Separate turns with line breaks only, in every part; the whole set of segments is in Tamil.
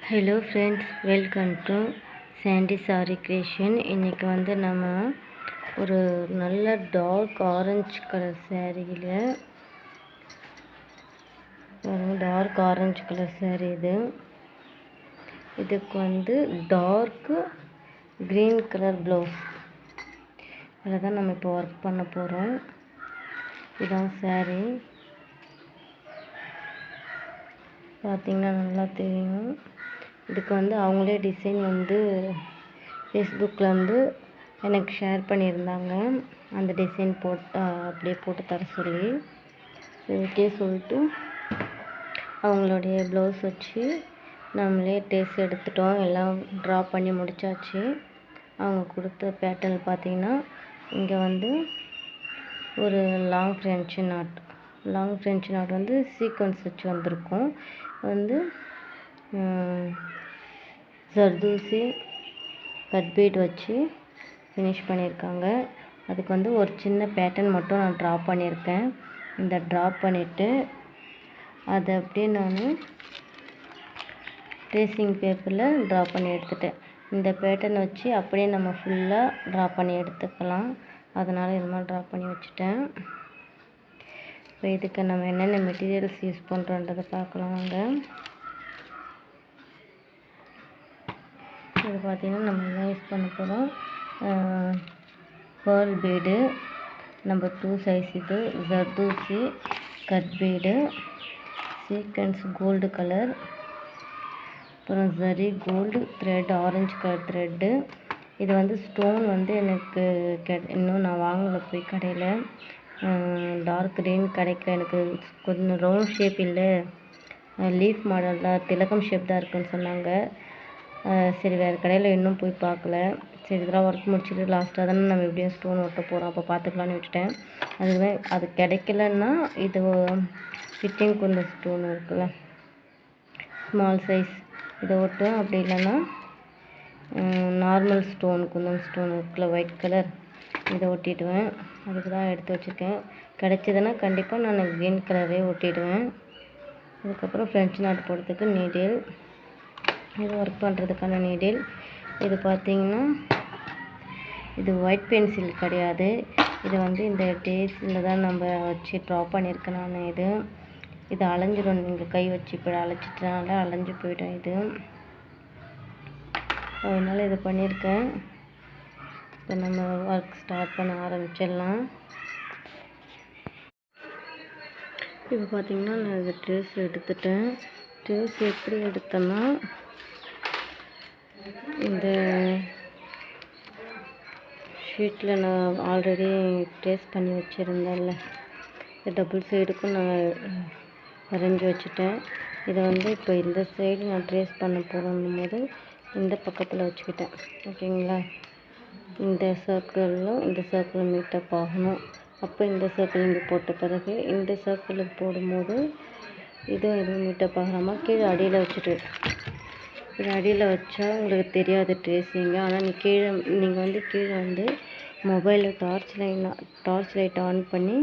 Hello friends, welcome to Sandy sari creation. இன்றைக்கி வந்து நம்ம ஒரு நல்ல டார்க் ஆரஞ்சு கலர் சேரீயில் டார்க் ஆரஞ்சு கலர் சேரீ இதுக்கு வந்து டார்க்கு க்ரீன் கலர் ப்ளவுஸ் இதில் தான் நம்ம இப்போ ஒர்க் பண்ண போகிறோம். இதுதான் சேரீ, பார்த்திங்கன்னா நல்லா தெரியும். இதுக்கு வந்து அவங்களே டிசைன் வந்து ஃபேஸ்புக்கில் வந்து எனக்கு ஷேர் பண்ணியிருந்தாங்க. அந்த டிசைன் அப்படியே போட்டு தர சொல்லி ஓகே சொல்லிட்டு அவங்களுடைய ப்ளவுஸ் வச்சு நம்மளே டேஸ்ட் எடுத்துட்டோம். எல்லாம் ட்ரா பண்ணி முடித்தாச்சு. அவங்க கொடுத்த பேட்டர்ன் பார்த்திங்கன்னா இங்கே வந்து ஒரு லாங் ஃப்ரெஞ்சு நாட் வந்து சீக்வன்ஸ் வச்சு வந்திருக்கும். வந்து ஜர்தூசி கட் பீட் வச்சு ஃபினிஷ் பண்ணியிருக்காங்க. அதுக்கு வந்து ஒரு சின்ன பேட்டர்ன் மட்டும் நான் ட்ரா பண்ணியிருக்கேன். இந்த ட்ரா பண்ணிவிட்டு அதை அப்படியே நான் ட்ரேசிங் பேப்பரில் ட்ரா பண்ணி எடுத்துட்டேன். இந்த பேட்டர்ன் வச்சு அப்படியே நம்ம ஃபுல்லாக ட்ரா பண்ணி எடுத்துக்கலாம். அதனால் இது மாதிரி ட்ரா பண்ணி வச்சுட்டேன். இப்போ இதுக்கு நம்ம என்னென்ன மெட்டீரியல்ஸ் யூஸ் பண்ணுறோன்றதை பார்க்கலாம் வாங்க. இது பார்த்திங்கன்னா நம்ம என்ன யூஸ் பண்ண போகிறோம், பேர்ல் பீடு நம்பர் 2 சைஸ், இது zardozi cut bead, sequins gold colour, அப்புறம் zari gold thread, orange colour thread. இது வந்து ஸ்டோன் வந்து எனக்கு இன்னும் நான் வாங்கலை போய் கடையில். டார்க் க்ரீன் கிடைக்கல எனக்கு. கொஞ்சம் ரவுண்ட் ஷேப் இல்லை, லீஃப் மாடல் தான், திலகம் ஷேப் தான் இருக்குன்னு சொன்னாங்க. சரி, வேறு கடையில் இன்னும் போய் பார்க்கல. சரி, இதெல்லாம் ஒர்க் முடிச்சுட்டு லாஸ்ட்டாக தானே நம்ம எப்படியும் ஸ்டோன் ஒட்ட போகிறோம், அப்போ பார்த்துக்கலான்னு விட்டுட்டேன். அது கிடைக்கலன்னா இது ஃபிட்டிங் கொண்ட ஸ்டோன் இருக்குல்ல, ஸ்மால் சைஸ், இதை ஒட்டுவேன். அப்படி இல்லைன்னா நார்மல் ஸ்டோன் குந்தன் ஸ்டோன் இருக்குல்ல, ஒயிட் கலர், இதை ஒட்டிடுவேன். அதுக்கு தான் எடுத்து வச்சுருக்கேன். கிடைச்சதுன்னா கண்டிப்பாக நான் க்ரீன் கலரே ஒட்டிடுவேன். அதுக்கப்புறம் ஃப்ரெஞ்சு நாட் போடுறதுக்கு நீடில், இது ஒர்க் பண்ணுறதுக்கான நீடில். இது பார்த்திங்கன்னா இது ஒயிட் பென்சில் கிடையாது. இது வந்து இந்த டேஸில் தான் நம்ம வச்சு ட்ரா பண்ணியிருக்கேன் நான். இது அலைஞ்சிடும், நீங்கள் கை வச்சு இப்போ அழைச்சிட்டனால அலைஞ்சு போய்டும் இது. அதனால் இது பண்ணியிருக்கேன். இப்போ நம்ம ஒர்க் ஸ்டார்ட் பண்ண ஆரம்பிச்சிடலாம். இப்போ பார்த்திங்கன்னா நான் இது ட்ரேஸ் எடுத்துட்டேன். ட்ரேஸ் எப்படி எடுத்தேன்னா, இந்த ஷீட்டில் நான் ஆல்ரெடி ட்ரேஸ் பண்ணி வச்சுருந்தேன்ல, இந்த டபுள் சைடுக்கும் நான் வரைஞ்சி வச்சுட்டேன். இதை வந்து இப்போ இந்த சைடு நான் ட்ரேஸ் பண்ண போகிறோம் போது இந்த பக்கத்தில் வச்சுக்கிட்டேன். ஓகேங்களா, இந்த சர்க்கிளும் இந்த சர்க்கிளும் மீட்டப் ஆகணும். அப்போ இந்த சர்க்கிள் இங்கே போட்ட பிறகு இந்த சர்க்கிளுக்கு போடும்போது இதுவும் மீட்டப் ஆகிற மாதிரி கீழே அடியில் வச்சுட்டு, இது அடியில் வச்சா உங்களுக்கு தெரியாது ட்ரேஸிங்க. ஆனால் நீங்கள் வந்து கீழே வந்து மொபைலில் டார்ச் லைட் ஆன் பண்ணி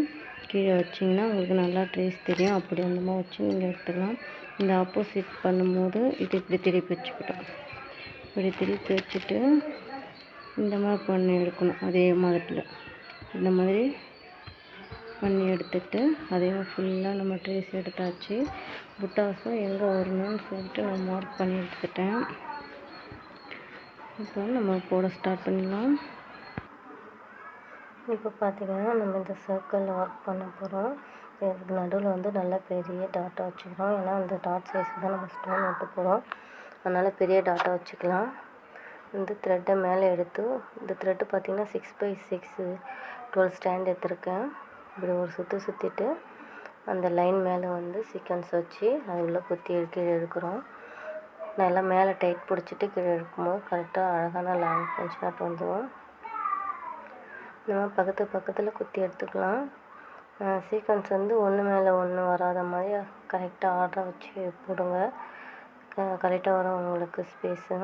கீழே வச்சிங்கன்னா உங்களுக்கு நல்லா ட்ரேஸ் தெரியும். அப்படி அந்த மாதிரி வச்சு நீங்கள் எடுத்துக்கலாம். இந்த ஆப்போசிட் பண்ணும்போது இது இப்படி திருப்பி வச்சுக்கிட்டோம். இப்படி திருப்பி வச்சுட்டு இந்த மாதிரி பண்ணி எடுக்கணும். அதே மாதிரி இந்த மாதிரி பண்ணி எடுத்துகிட்டு அதே மாதிரி ஃபுல்லாக நம்ம ட்ரேஸ் எடுத்தாச்சு. புட்டாஸும் எங்கே வரணும்னு சொல்லிட்டு நான் மார்க் பண்ணி எடுத்துக்கிட்டேன். இப்போ நம்ம போட ஸ்டார்ட் பண்ணிடலாம். இப்போ பார்த்திங்கன்னா நம்ம இந்த சர்க்கிளில் ஒர்க் பண்ண போகிறோம். இதுக்கு நடுவில் வந்து நல்லா பெரிய டாட்டா வச்சுக்கிறோம். ஏன்னா அந்த டாட் சைஸுக்கு தான் நம்ம ஸ்டோன் ஒட்ட போகிறோம். அதனால் பெரிய டாட்டா வச்சுக்கலாம். இந்த த்ரெட்டை மேலே எடுத்து, இந்த த்ரெட்டு பார்த்திங்கன்னா 6x6 12 ஸ்டாண்ட் எடுத்துருக்கேன். இப்படி ஒரு சுற்றிட்டு அந்த லைன் மேலே வந்து சீக்வன்ஸ் வச்சு அது உள்ளே குத்தி கீழே எடுக்கிறோம். நல்லா மேலே டைட் பிடிச்சிட்டு கீழே எடுக்கும்போது கரெக்டாக அழகான லாங் ஃப்ரெஞ்சு நாட் வந்துடும். இந்த மாதிரி பக்கத்தில் குத்தி எடுத்துக்கலாம். சீக்வன்ஸ் வந்து ஒன்று மேலே ஒன்று வராத மாதிரி கரெக்டாக ஆர்டரை வச்சு போடுங்க. கரெக்டாக வரும் உங்களுக்கு ஸ்பேஸு.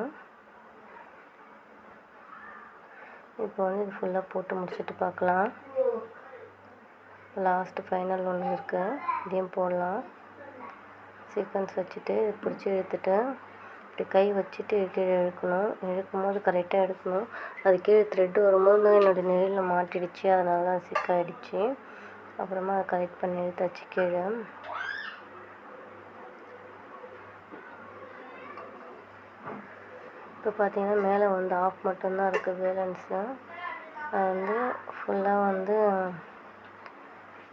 இப்போ வந்து இது ஃபுல்லாக போட்டு முடிச்சுட்டு பார்க்கலாம். லாஸ்ட்டு ஃபைனல் ஒன்று இருக்குது, இதையும் போடலாம். சீக்வன்ஸ் வச்சுட்டு பிடிச்சி எடுத்துகிட்டு இப்படி கை வச்சுட்டு கீழே இழுக்கணும். இழுக்கும்போது கரெக்டாக எடுக்கணும். அது கீழே த்ரெட்டு வரும்போது தான் என்னோடய நெயிலில் மாட்டிடுச்சு. அதனால தான் சிக்காயிடுச்சு. அப்புறமா அதை கரெக்ட் பண்ணி எடுத்தாச்சு கீழே. இப்போ பார்த்தீங்கன்னா மேலே வந்து ஆஃப் மட்டும்தான் இருக்குது பேலன்ஸு. அது வந்து ஃபுல்லாக வந்து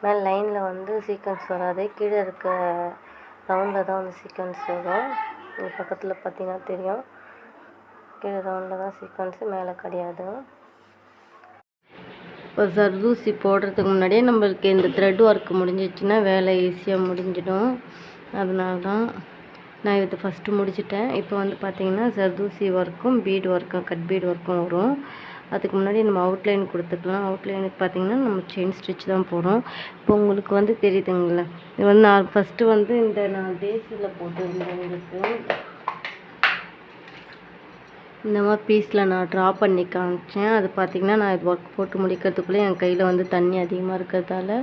மேலே லைனில் வந்து சீக்வன்ஸ் வராது. கீழே இருக்க ரவுண்டில் தான் வந்து சீக்வன்ஸ் வரும். இது பக்கத்தில் பார்த்தீங்கன்னா தெரியும். கீழே ரவுண்டில் தான் சீக்வன்ஸு, மேலே கிடையாது. இப்போ சர்தூசி போடுறதுக்கு முன்னாடியே நம்மளுக்கு இந்த த்ரெட் ஒர்க் முடிஞ்சிச்சுன்னா வேலை ஈஸியாக முடிஞ்சிடும். அதனால தான் நான் இது ஃபஸ்ட்டு முடிச்சிட்டேன். இப்போ வந்து பார்த்திங்கன்னா சர்தூசி ஒர்க்கும் பீட் ஒர்க்கும் கட் பீட் ஒர்க்கும் வரும். அதுக்கு முன்னாடி நம்ம அவுட்லைன் கொடுத்துக்கலாம். அவுட்லைனுக்கு பார்த்திங்கன்னா நம்ம செயின் ஸ்டிச் தான் போடுறோம். இப்போ உங்களுக்கு வந்து தெரியுதுங்களா, இது வந்து நான் ஃபஸ்ட்டு வந்து நான் டேஸில் போட்டிருந்தேன். உங்களுக்கு இந்த மாதிரி பீஸில் நான் ட்ரா பண்ணி காமிச்சேன். அது பார்த்திங்கன்னா நான் இது ஒர்க் போட்டு முடிக்கிறதுக்குள்ளே என் கையில் வந்து தண்ணி அதிகமாக இருக்கிறதால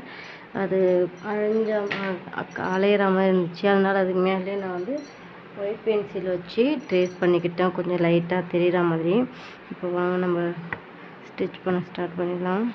அது அலையிற மாதிரி இருந்துச்சு. அதனால் அதுக்கு மேலே நான் வந்து ஒயிட் பென்சில் வச்சு ட்ரேஸ் பண்ணிக்கிட்டேன், கொஞ்சம் லைட்டாக தெரிகிற மாதிரி. இப்போ வாங்க நம்ம ஸ்டிச் பண்ண ஸ்டார்ட் பண்ணிடலாம்.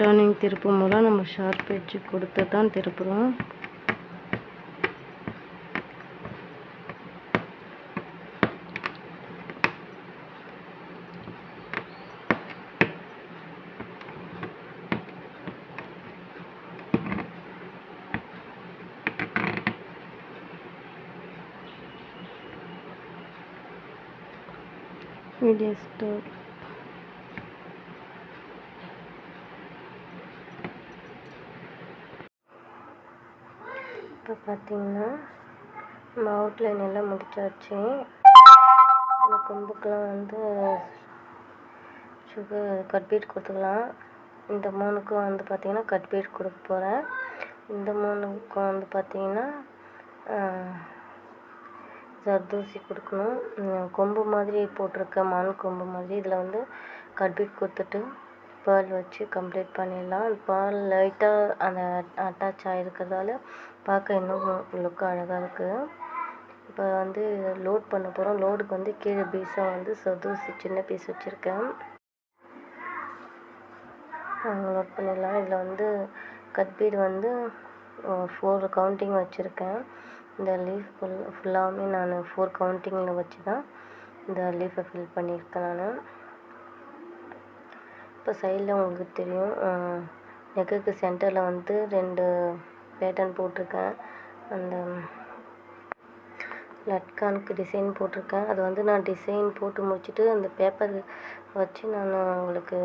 டர்னிங் திருப்பும் போது நம்ம ஷார்ப் எட்ஜ் கொடுத்து தான் திருப்புறோம். Video stop. இப்போ பார்த்தீங்கன்னா நம்ம அவுட்லைன் எல்லாம் முடிச்சாச்சு. இந்த கொம்புக்கெலாம் வந்து கட் பீட் கொடுத்துக்கலாம். இந்த 3க்கும் வந்து பார்த்திங்கன்னா கட் பீட் கொடுக்க போகிறேன். இந்த 3க்கும் வந்து பார்த்திங்கன்னா ஜர்தோசி கொடுக்கணும். கொம்பு மாதிரி போட்டிருக்க மான் கொம்பு மாதிரி இதில் வந்து கட் பீட் கொடுத்துட்டு பேர்ல் வச்சு கம்ப்ளீட் பண்ணிடலாம். பேர்ல் லைட்டாக அந்த அட்டாச் ஆகிருக்கிறதால பார்க்க இன்னும் லுக் அழகாக இருக்குது. இப்போ வந்து லோட் பண்ண போகிறோம். லோடுக்கு வந்து கீழே பீஸாக வந்து சர்தூசி சின்ன பீஸ் வச்சுருக்கேன். லோட் பண்ணிடலாம். இதில் வந்து கட் பீட் வந்து 4 கவுண்டிங் வச்சுருக்கேன். இந்த லீஃப் ஃபுல்லாகவுமே நான் 4 கவுண்டிங்கில் வச்சு தான் இந்த லீஃபை ஃபில் பண்ணியிருக்கேன் நான். இப்போ சைடில் உங்களுக்கு தெரியும், நெக்குக்கு சென்டரில் வந்து 2 பேட்டர்ன் போட்டிருக்கேன். அந்த லட்கானுக்கு டிசைன் போட்டிருக்கேன். அது வந்து நான் டிசைன் போட்டு முடிச்சுட்டு அந்த பேப்பர் வச்சு நான் உங்களுக்கு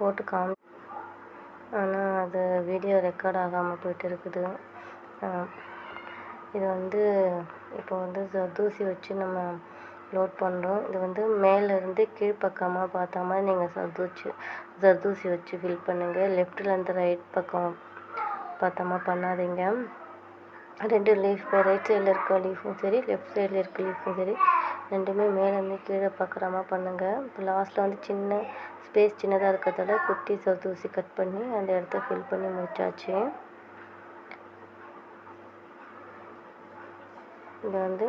போட்டு ஆனால் அது வீடியோ ரெக்கார்ட் ஆகாமல் போய்ட்டு இருக்குது. இது வந்து இப்போ வந்து ஜர்தூசி வச்சு நம்ம லோட் பண்ணுறோம். இது வந்து மேலேருந்து கீழ்ப்பக்கமாக பார்த்த மாதிரி நீங்கள் ஜர்தூசி வச்சு ஃபில் பண்ணுங்கள். லெஃப்ட்லேருந்து ரைட் பக்கம் பார்த்தமா பண்ணாதீங்க. 2 லீஃப் ரைட் சைடில் இருக்க லீஃபும் சரி, லெஃப்ட் சைடில் இருக்க லீஃபும் சரி, ரெண்டுமே மேலேருந்து கீழே பார்க்குறமா பண்ணுங்கள். இப்போ லாஸ்ட்டில் வந்து சின்ன ஸ்பேஸ் சின்னதாக இருக்கிறதால குட்டி ஜர்தூசி கட் பண்ணி அந்த இடத்த ஃபில் பண்ணி முடிச்சாச்சு. இது வந்து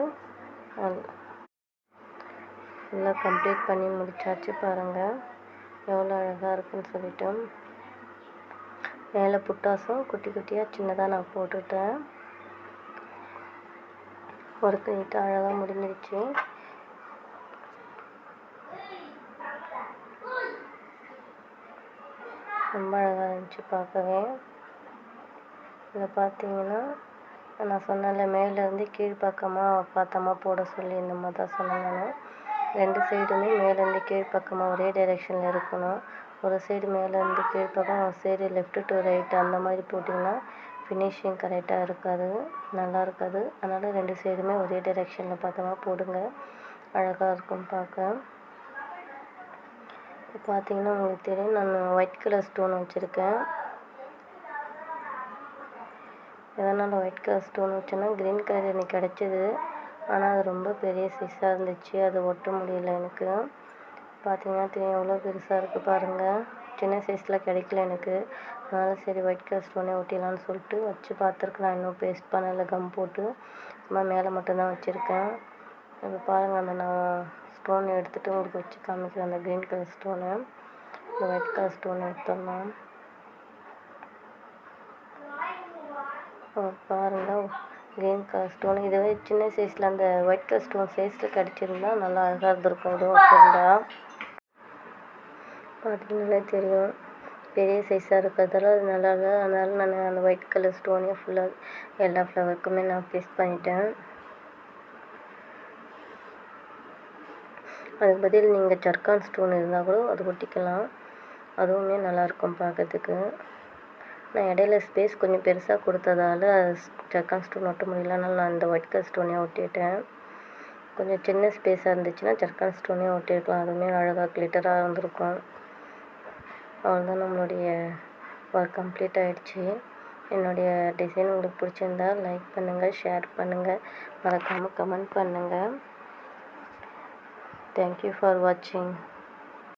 ஃபுல்லாக கம்ப்ளீட் பண்ணி முடிச்சாச்சு. பாருங்கள் எவ்வளோ அழகாக இருக்குன்னு சொல்லிட்டு. மேலே புட்டாசும் குட்டி குட்டியாக சின்னதாக நான் போட்டுட்டேன். ஒர்க்கு நீட்டாக அழகாக முடிஞ்சிருச்சு. ரொம்ப அழகாக இருந்துச்சு பார்க்கவே. இதை பார்த்தீங்கன்னா நான் சொன்னேன்ல மேலேருந்து கீழ்ப்பக்கமாக பார்த்தோமா போட சொல்லி, இந்த மாதிரி தான் சொன்னேன் நான். 2 சைடுமே மேலேருந்து கீழ்ப்பக்கமாக ஒரே டைரெக்ஷனில் இருக்கணும். ஒரு சைடு மேலேருந்து கீழ்ப்பக்கம், ஒரு சைடு லெஃப்ட் டு ரைட் அந்த மாதிரி போட்டிங்கன்னா ஃபினிஷிங் கரெக்டாக இருக்காது, நல்லா இருக்காது. அதனால் 2 சைடுமே ஒரே டைரெக்ஷனில் பார்த்தோமா போடுங்க, அழகாக இருக்கும் பார்க்க. இப்போ பார்த்தீங்கன்னா உங்களுக்கு தெரியும், நான் ஒயிட் கலர் ஸ்டோன் வச்சுருக்கேன். எதனால் ஒயிட் கலர் ஸ்டோன் வச்சேன்னா, க்ரீன் கலர் எனக்கு கிடச்சிது. ஆனால் அது ரொம்ப பெரிய சைஸாக இருந்துச்சு, அது ஒட்ட முடியல எனக்கு. பார்த்தீங்கன்னா தெரியும் எவ்வளோ பெருசாக இருக்குது பாருங்கள். சின்ன சைஸில் கிடைக்கல எனக்கு. அதனால் சரி ஒயிட் கலர் ஸ்டோனே ஒட்டிடலான்னு சொல்லிட்டு வச்சு பார்த்துருக்கு. நான் இன்னும் பேஸ்ட் பண்ணலை, கம் போட்டு சும்மா மேலே மட்டும்தான் வச்சுருக்கேன். இப்போ பாருங்கள், அந்த நான் ஸ்டோன் எடுத்துகிட்டு உங்களுக்கு வச்சு காமிக்கிறேன். அந்த க்ரீன் கலர் ஸ்டோனு, இந்த ஒயிட் கலர் ஸ்டோன் எடுத்துடலாம். பாருங்கள், க்ரீன் கலர் ஸ்டோன். இதுவே சின்ன சைஸில் அந்த ஒயிட் கலர் ஸ்டோன் சைஸில் கிடச்சிருந்தா நல்லா அழகாக இருந்திருக்கும். இதுவும் வச்சுருந்தா பார்த்தீங்கன்னாலே தெரியும் பெரிய சைஸாக இருக்கிறதால அது நல்லா இல்லை. அதனால் நான் அந்த ஒயிட் கலர் ஸ்டோனே ஃபுல்லாக எல்லா ஃப்ளவருக்குமே நான் பேஸ்ட் பண்ணிட்டேன். அதுக்கு பதில் நீங்கள் ஜர்கான் ஸ்டோன் இருந்தால் கூட அது ஒட்டிக்கலாம், அதுவுமே நல்லாயிருக்கும் பார்க்கறதுக்கு. நான் இடையில ஸ்பேஸ் கொஞ்சம் பெருசாக கொடுத்ததால ஜர்கான் ஸ்டோன் ஒட்ட முடியல. அதனால் நான் இந்த ஒயிட் கலர் ஸ்டோனே ஒட்டிட்டேன். கொஞ்சம் சின்ன ஸ்பேஸாக இருந்துச்சுன்னா ஜர்கான் ஸ்டோனே ஒட்டியிருக்கலாம், அதுவுமே அழகாக கிளிட்டராக இருந்திருக்கும். அவ்வளோதான், நம்மளுடைய ஒர்க் கம்ப்ளீட் ஆகிடுச்சு. என்னுடைய டிசைன் உங்களுக்கு பிடிச்சிருந்தா லைக் பண்ணுங்கள், ஷேர் பண்ணுங்கள், மறக்காமல் கமெண்ட் பண்ணுங்கள். தேங்க்யூ ஃபார் வாட்சிங்.